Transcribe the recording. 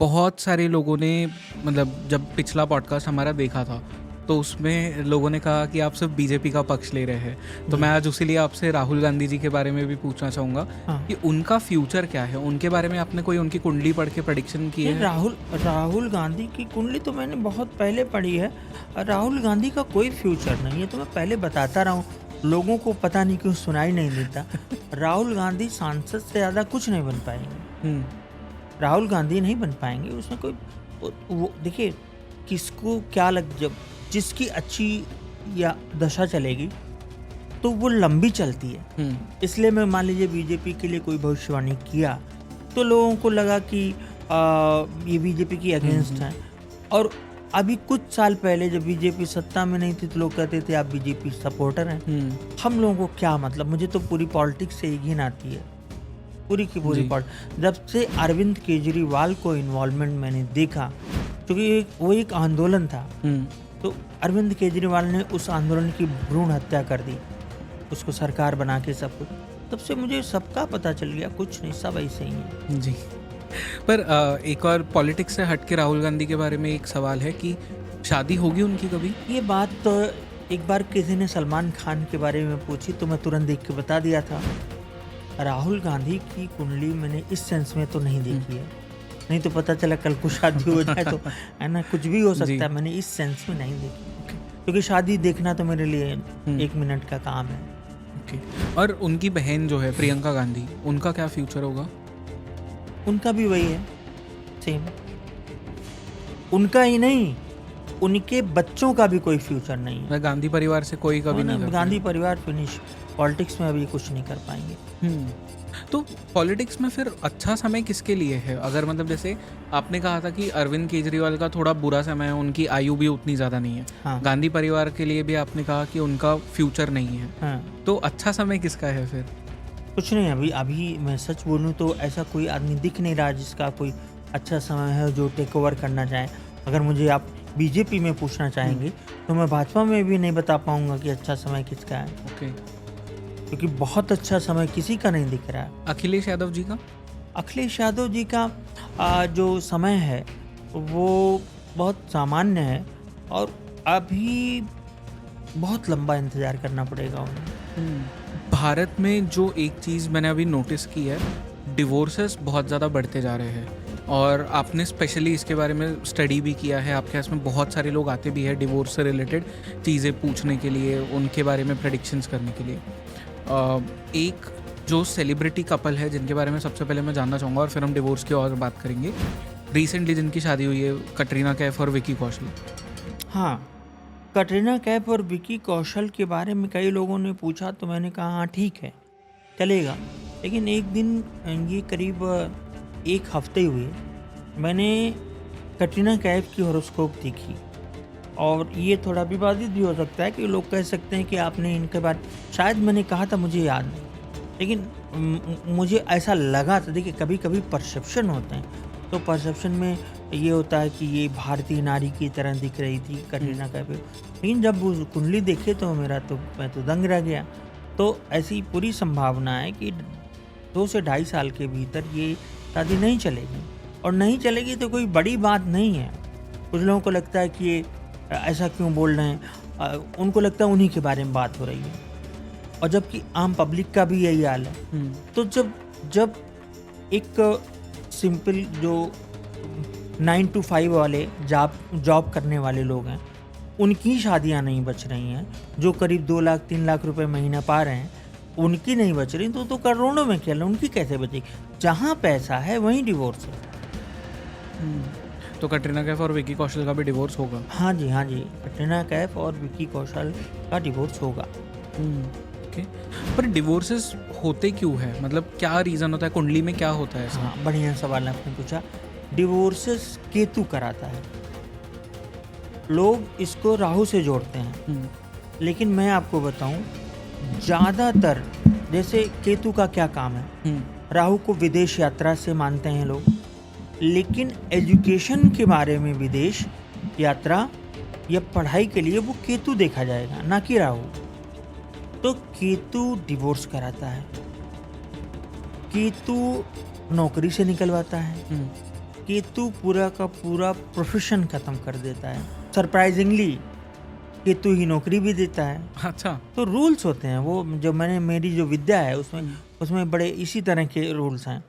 बहुत सारे लोगों ने मतलब जब पिछला पॉडकास्ट हमारा देखा था तो उसमें लोगों ने कहा कि आप सिर्फ बीजेपी का पक्ष ले रहे हैं। तो जी। मैं आज उसीलिए आपसे राहुल गांधी जी के बारे में भी पूछना चाहूँगा हाँ। कि उनका फ्यूचर क्या है। उनके बारे में आपने कोई उनकी कुंडली पढ़ के प्रेडिक्शन की नहीं, है? राहुल गांधी की कुंडली तो मैंने बहुत पहले पढ़ी है। राहुल गांधी का कोई फ्यूचर नहीं है, तो मैं पहले बताता रहा हूँ। लोगों को पता नहीं क्यों सुनाई नहीं देता। राहुल गांधी सांसद से ज़्यादा कुछ नहीं बन पाएंगे। हम्म। राहुल गांधी नहीं बन पाएंगे। उसमें कोई वो देखिए, किसको क्या लग, जब जिसकी अच्छी या दशा चलेगी तो वो लंबी चलती है। इसलिए मैं मान लीजिए बीजेपी के लिए कोई भविष्यवाणी किया तो लोगों को लगा कि ये बीजेपी की अगेंस्ट है। और अभी कुछ साल पहले जब बीजेपी सत्ता में नहीं थी तो लोग कहते थे आप बीजेपी सपोर्टर हैं। हम लोगों को क्या मतलब, मुझे तो पूरी पॉलिटिक्स से ही घिन आती है, पूरी की पूरी जी। पॉलिटिक्स। जब से अरविंद केजरीवाल को इन्वॉल्वमेंट मैंने देखा, क्योंकि वो एक आंदोलन था, तो अरविंद केजरीवाल ने उस आंदोलन की भ्रूण हत्या कर दी, उसको सरकार बना के सब कुछ। तब से मुझे सबका पता चल गया, कुछ नहीं, सब ऐसे ही है। जी। पर एक और पॉलिटिक्स से हट के राहुल गांधी के बारे में एक सवाल है कि शादी होगी उनकी कभी? ये बात तो एक बार किसी ने सलमान खान के बारे में पूछी तो मैं तुरंत देख के बता दिया था। राहुल गांधी की कुंडली मैंने इस सेंस में तो नहीं देखी है, नहीं तो पता चला कल को शादी हो जाए तो है ना, कुछ भी हो सकता है। मैंने इस सेंस में नहीं देखी, क्योंकि शादी देखना तो मेरे लिए 1 मिनट का काम है। और उनकी बहन जो है प्रियंका गांधी, उनका क्या फ्यूचर होगा? उनका भी वही है, सेम। उनका ही नहीं, उनके बच्चों का भी कोई फ्यूचर नहीं है। मैं गांधी परिवार से कोई कभी नहीं करता। गांधी परिवार फिनिश, पॉलिटिक्स में अभी कुछ नहीं कर पाएंगे। तो पॉलिटिक्स में फिर अच्छा समय किसके लिए है? अगर मतलब जैसे आपने कहा था कि अरविंद केजरीवाल का थोड़ा बुरा समय है, उनकी आयु भी उतनी ज़्यादा नहीं है। हाँ। गांधी परिवार के लिए भी आपने कहा कि उनका फ्यूचर नहीं है। हाँ। तो अच्छा समय किसका है फिर? कुछ नहीं, अभी मैं सच बोलूँ तो ऐसा कोई आदमी दिख नहीं रहा जिसका कोई अच्छा समय है जो टेक ओवर करना चाहे। अगर मुझे आप बीजेपी में पूछना चाहेंगे तो मैं भाजपा में भी नहीं बता पाऊंगा कि अच्छा समय किसका है। क्योंकि बहुत अच्छा समय किसी का नहीं दिख रहा है। अखिलेश यादव जी का? अखिलेश यादव जी का जो समय है वो बहुत सामान्य है, और अभी बहुत लंबा इंतजार करना पड़ेगा उन्हें। भारत में जो एक चीज़ मैंने अभी नोटिस की है, डिवोर्सेस बहुत ज़्यादा बढ़ते जा रहे हैं। और आपने स्पेशली इसके बारे में स्टडी भी किया है, आपके पास में बहुत सारे लोग आते भी हैं डिवोर्स से रिलेटेड चीज़ें पूछने के लिए, उनके बारे में प्रेडिक्शंस करने के लिए। एक जो सेलिब्रिटी कपल है जिनके बारे में सबसे पहले मैं जानना चाहूँगा और फिर हम डिवोर्स की और बात करेंगे। रिसेंटली जिनकी शादी हुई है, कटरीना कैफ और विकी कौशल। हाँ, कटरीना कैफ और विकी कौशल के बारे में कई लोगों ने पूछा तो मैंने कहा हाँ ठीक है, चलेगा। लेकिन एक दिन, ये करीब 1 हफ्ते हुए, मैंने कटरीना कैफ की हॉरोस्कोप देखी, और ये थोड़ा विवादित भी हो सकता है कि लोग कह सकते हैं कि आपने इनके बारे, शायद मैंने कहा था, मुझे याद नहीं, लेकिन मुझे ऐसा लगा था। देखिए, कभी कभी परसेप्शन होते हैं, तो परसेप्शन में ये होता है कि ये भारतीय नारी की तरह दिख रही थी कटरीना कैफ, लेकिन जब वो कुंडली देखे तो मैं तो दंग रह गया। तो ऐसी पूरी संभावना है कि 2 से 2.5 साल के भीतर ये शादी नहीं चलेगी, और नहीं चलेगी तो कोई बड़ी बात नहीं है। कुछ लोगों को लगता है कि ये ऐसा क्यों बोल रहे हैं, उनको लगता है उन्हीं के बारे में बात हो रही है, और जबकि आम पब्लिक का भी यही हाल है। तो जब एक सिंपल जो 9 to 5 वाले जॉब करने वाले लोग हैं, उनकी शादियां नहीं बच रही हैं, जो करीब 2 लाख 3 लाख रुपए महीना पा रहे हैं, उनकी नहीं बच रही, तो करोड़ों में खेल रहे, उनकी कैसे बचेगी? जहाँ पैसा है वहीं डिवोर्स है। तो कटरीना कैफ और विकी कौशल का भी डिवोर्स होगा? हाँ जी, कटरीना कैफ और विकी कौशल का डिवोर्स होगा। ओके। पर डिवोर्सेस होते क्यों है? मतलब क्या रीज़न होता है? कुंडली में क्या होता है ऐसा? हाँ, बढ़िया सवाल आपने पूछा। डिवोर्सेस केतु कराता है, लोग इसको राहु से जोड़ते हैं, लेकिन मैं आपको बताऊं, ज़्यादातर जैसे केतु का क्या काम है, राहु को विदेश यात्रा से मानते हैं लोग, लेकिन एजुकेशन के बारे में विदेश यात्रा या पढ़ाई के लिए वो केतु देखा जाएगा, ना कि राहु। तो केतु डिवोर्स कराता है, केतु नौकरी से निकलवाता है, केतु पूरा का पूरा प्रोफेशन खत्म कर देता है। सरप्राइजिंगली केतु ही नौकरी भी देता है। अच्छा। तो रूल्स होते हैं वो, जो मेरी जो विद्या है उसमें बड़े इसी तरह के रूल्स हैं।